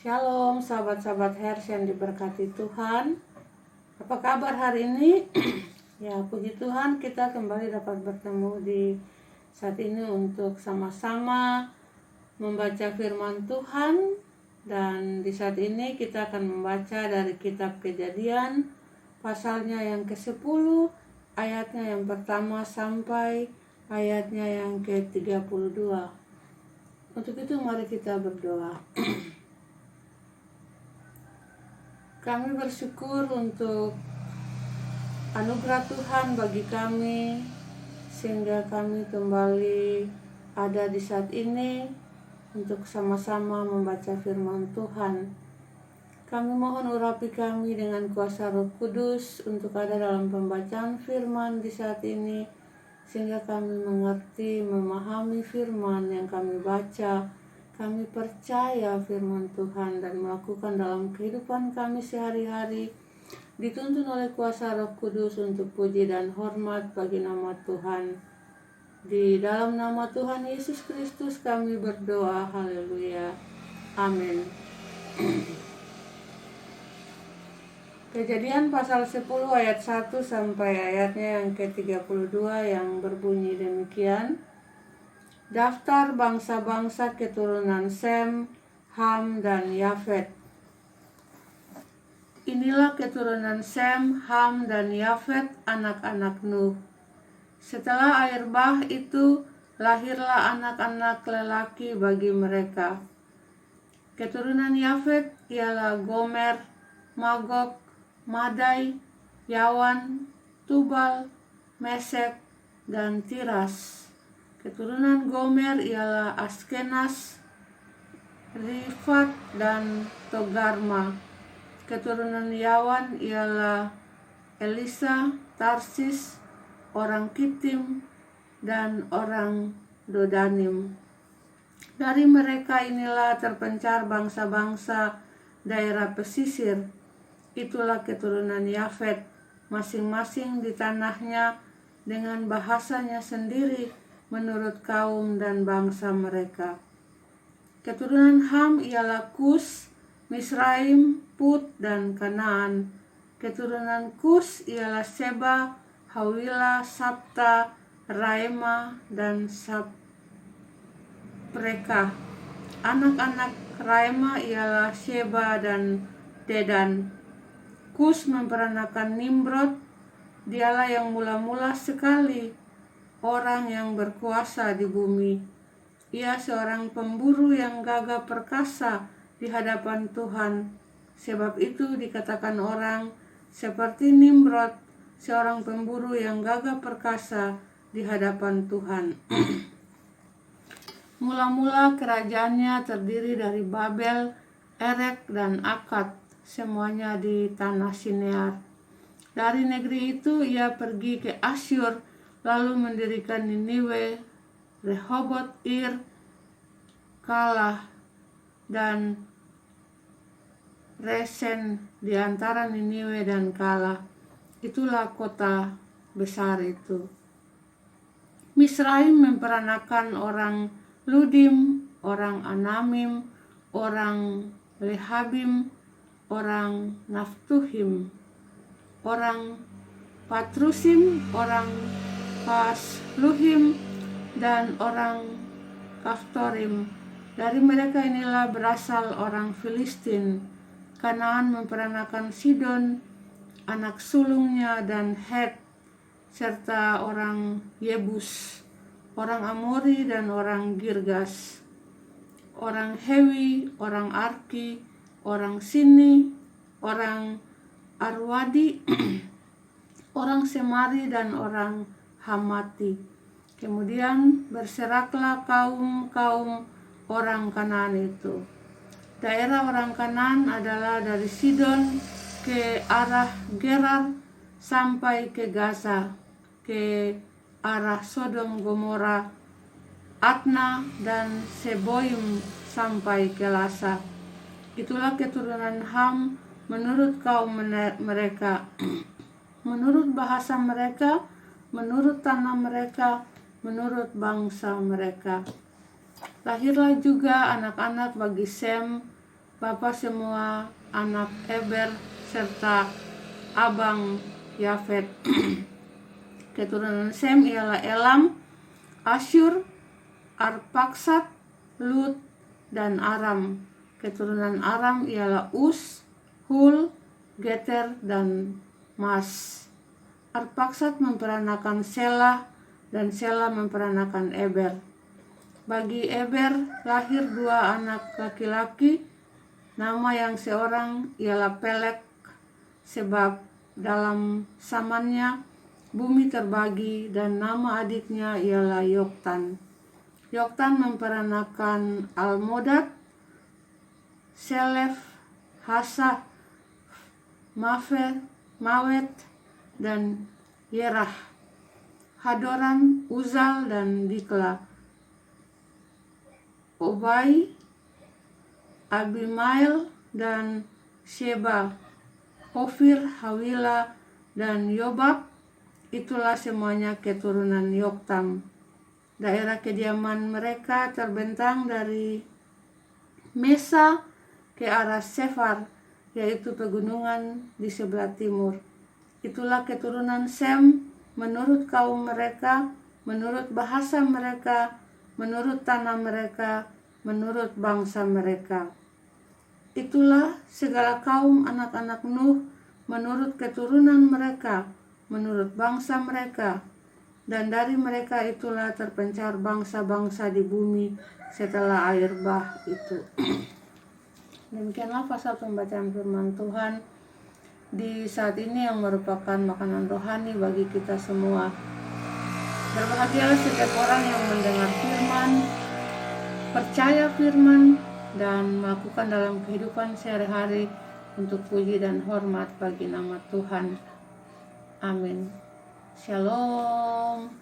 Shalom sahabat-sahabat Hers yang diberkati Tuhan. Apa kabar hari ini? Ya, puji Tuhan kita kembali dapat bertemu di saat ini untuk sama-sama membaca firman Tuhan. Dan di saat ini kita akan membaca dari kitab Kejadian pasalnya yang ke-10, ayatnya yang pertama sampai ayatnya yang ke-32. Untuk itu mari kita berdoa. Kami bersyukur untuk anugerah Tuhan bagi kami, sehingga kami kembali ada di saat ini untuk sama-sama membaca firman Tuhan. Kami mohon urapi kami dengan kuasa Roh Kudus untuk ada dalam pembacaan firman di saat ini, sehingga kami mengerti, memahami firman yang kami baca. Kami percaya firman Tuhan dan melakukan dalam kehidupan kami sehari-hari, dituntun oleh kuasa Roh Kudus untuk puji dan hormat bagi nama Tuhan. Di dalam nama Tuhan Yesus Kristus kami berdoa, haleluya, amin. Kejadian pasal 10 ayat 1 sampai ayatnya yang ke-32 yang berbunyi demikian. Daftar bangsa-bangsa keturunan Sem, Ham, dan Yafet. Inilah keturunan Sem, Ham, dan Yafet, anak-anak Nuh. Setelah air bah itu, lahirlah anak-anak lelaki bagi mereka. Keturunan Yafet ialah Gomer, Magog, Madai, Yawan, Tubal, Mesek, dan Tiras. Keturunan Gomer ialah Askenas, Rifat, dan Togarma. Keturunan Yawan ialah Elisa, Tarsis, orang Kitim, dan orang Dodanim. Dari mereka inilah terpencar bangsa-bangsa daerah pesisir. Itulah keturunan Yafet, masing-masing di tanahnya dengan bahasanya sendiri menurut kaum dan bangsa mereka. Keturunan Ham ialah Kus, Misraim, Put, dan Kanaan. Keturunan Kus ialah Seba, Hawila, Sabta, Raema, dan Sapreka. Anak-anak Raema ialah Sheba dan Dedan. Kus memperanakan Nimrod, dialah yang mula-mula sekali orang yang berkuasa di bumi. Ia seorang pemburu yang gagah perkasa di hadapan Tuhan. Sebab itu dikatakan orang seperti Nimrod, seorang pemburu yang gagah perkasa di hadapan Tuhan. Mula-mula kerajaannya terdiri dari Babel, Erek, dan Akkad, semuanya di tanah Sinear. Dari negeri itu ia pergi ke Asyur, lalu mendirikan Niniwe, Rehoboth Ir, Kalah, dan Resen di antara Niniwe dan Kalah. Itulah kota besar itu. Misraim memperanakan orang Ludim, orang Anamim, orang Lehabim, orang Naftuhim, orang Patrusim, orang Pasluhim, dan orang Kaftorim. Dari mereka inilah berasal orang Filistin. Kanaan memperanakan Sidon, anak sulungnya, dan Het, serta orang Yebus, orang Amori, dan orang Girgas, orang Hewi, orang Arki, orang Sini, orang Arwadi, orang Semari, dan orang Hamati. Kemudian berseraklah kaum-kaum orang Kanaan itu. Daerah orang Kanaan adalah dari Sidon ke arah Gerar sampai ke Gaza, ke arah Sodom Gomora, Adna, dan Seboim sampai ke Lasa. Itulah keturunan Ham menurut kaum mereka, menurut bahasa mereka, menurut tanah mereka, menurut bangsa mereka. Lahirlah juga anak-anak bagi Sem, bapa semua anak Eber serta abang Yafet. Keturunan Sem ialah Elam, Asyur, Arpaksad, Lut, dan Aram. Keturunan Aram ialah Us, Hul, Geter, dan Mas. Arpaksad memperanakan Selah, dan Selah memperanakan Eber. Bagi Eber lahir 2 anak laki-laki. Nama yang seorang ialah Pelek, sebab dalam zamannya bumi terbagi, dan nama adiknya ialah Yoktan. Yoktan memperanakan Almodad, Selef, Hasa, Mawet, dan Yerah, Hadoram, Uzal, dan Dikla, Obai, Abimael, dan Sheba, Ofir, Hawila, dan Yobab. Itulah semuanya keturunan Yoktam. Daerah kediaman mereka terbentang dari Mesa ke arah Sefar, yaitu pegunungan di sebelah timur. Itulah keturunan Sem menurut kaum mereka, menurut bahasa mereka, menurut tanah mereka, menurut bangsa mereka. Itulah segala kaum anak-anak Nuh menurut keturunan mereka, menurut bangsa mereka. Dan dari mereka itulah terpencar bangsa-bangsa di bumi setelah air bah itu. Demikianlah pasal pembacaan firman Tuhan di saat ini yang merupakan makanan rohani bagi kita semua. Berbahagialah setiap orang yang mendengar firman, percaya firman, dan melakukan dalam kehidupan sehari-hari untuk puji dan hormat bagi nama Tuhan. Amin. Shalom.